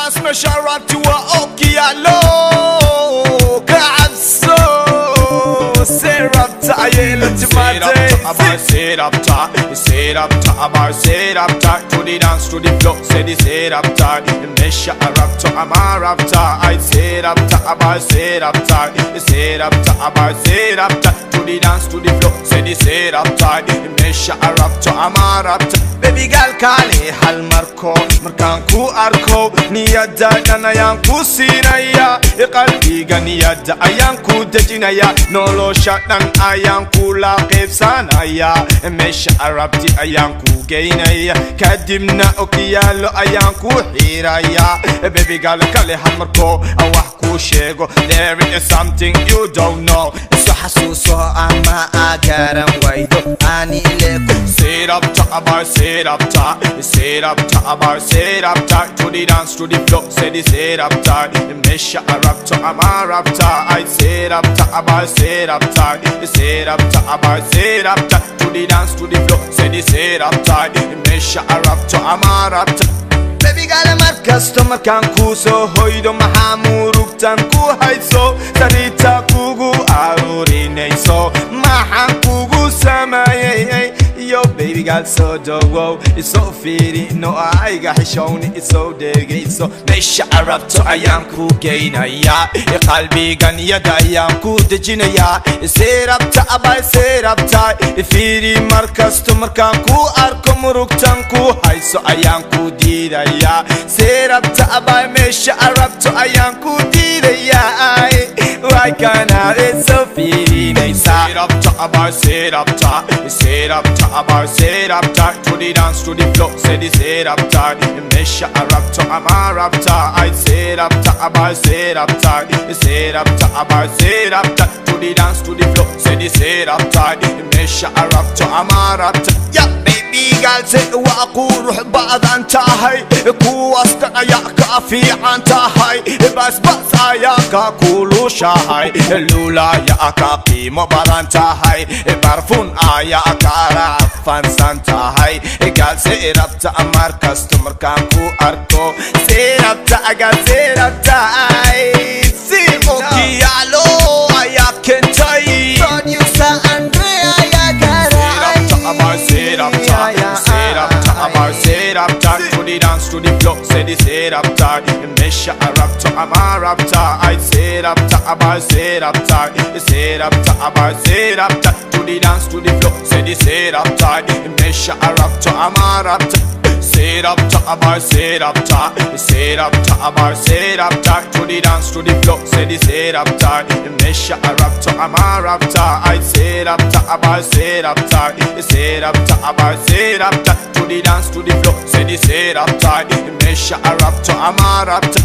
اسم شربت وأوكيالو كعبسو سيربت عيلة ماتي Sit up top, sit up top, sit up top to the dance, to the flow. Say the sit up top, Mesha a rap to I'm a rap top. I sit up top, sit up top, sit up top, sit up top to the dance, to the flow. Say the sit up top, Mesha a rap to I'm a rap top. Baby girl kali hal marko, markan ku arko. Niyada kana yang ku sinaya, qalbi ganiyada ayang ku dejinaya. No lo shatan ayang ku laqib sanaya. Mesha arabti ayanku gainaya kadimna okiyalo ayanku hiraya baby girl kale hamarko awahku shego there is something you don't know so hasuso ama agaran waydo ani leku sit up top sit up top sit up top sit up top to the dance to the flow say the sit up top Mesha arabto ama rabta I sit up top sit up top sit up top sit up top to the dance to the flow say the sit up tight Mesha arabto ama rabta baby girl markas to markan kuso hoido mahamuruktan ku hayso tarita kugu arurinayso mahan kugu samaye yo baby girl so dogo it's so fitty no I got shown it's so dig so Mesha arabto ayanku gainaya qalbi ganiyada ayanku dejinaya sit up tight fitty markas to markan ku arko muruktan ku hayso ayanku didaya sit up tight Mesha arabto ayanku didaya why can't I it's so fitty nice sit up tight sit up tight sit up tight sit up tight to the dance to the flow say the sit up tight Mesha arabto ama rabta I sit up tight sit up tight sit up tight sit up tight to the dance to the flow say the sit up tight Mesha arabto ama rabta yeah baby girl say wa aqul بعض انت هاي كو استنا يا كافي انت هاي بس يا كاكولو شاي لولا يا كافي مبار انت هاي برفون يا كارا فان سانتا هاي قال سيربت امر كاستمر كانكو اركو سيربت قال سيربت اي سيمو كيالو يا كنتاي بروديوسر اندريا يا كارا sit up top, sit up top to the dance to the flow. Say the sit up top, Mesha arabto ama rabta. I sit up top, sit up top, sit up top, sit up top to the dance to the flow. Say the sit up top, Mesha arabto ama rabta. Sit up top, sit up top, sit up top, sit up top to the dance to the flow. Say the sit up top, Mesha arabto ama rabta. I sit up top, sit up top, sit up top, sit up top to the dance to the flow. Say the sit up top, Mesha arabto ama rabta.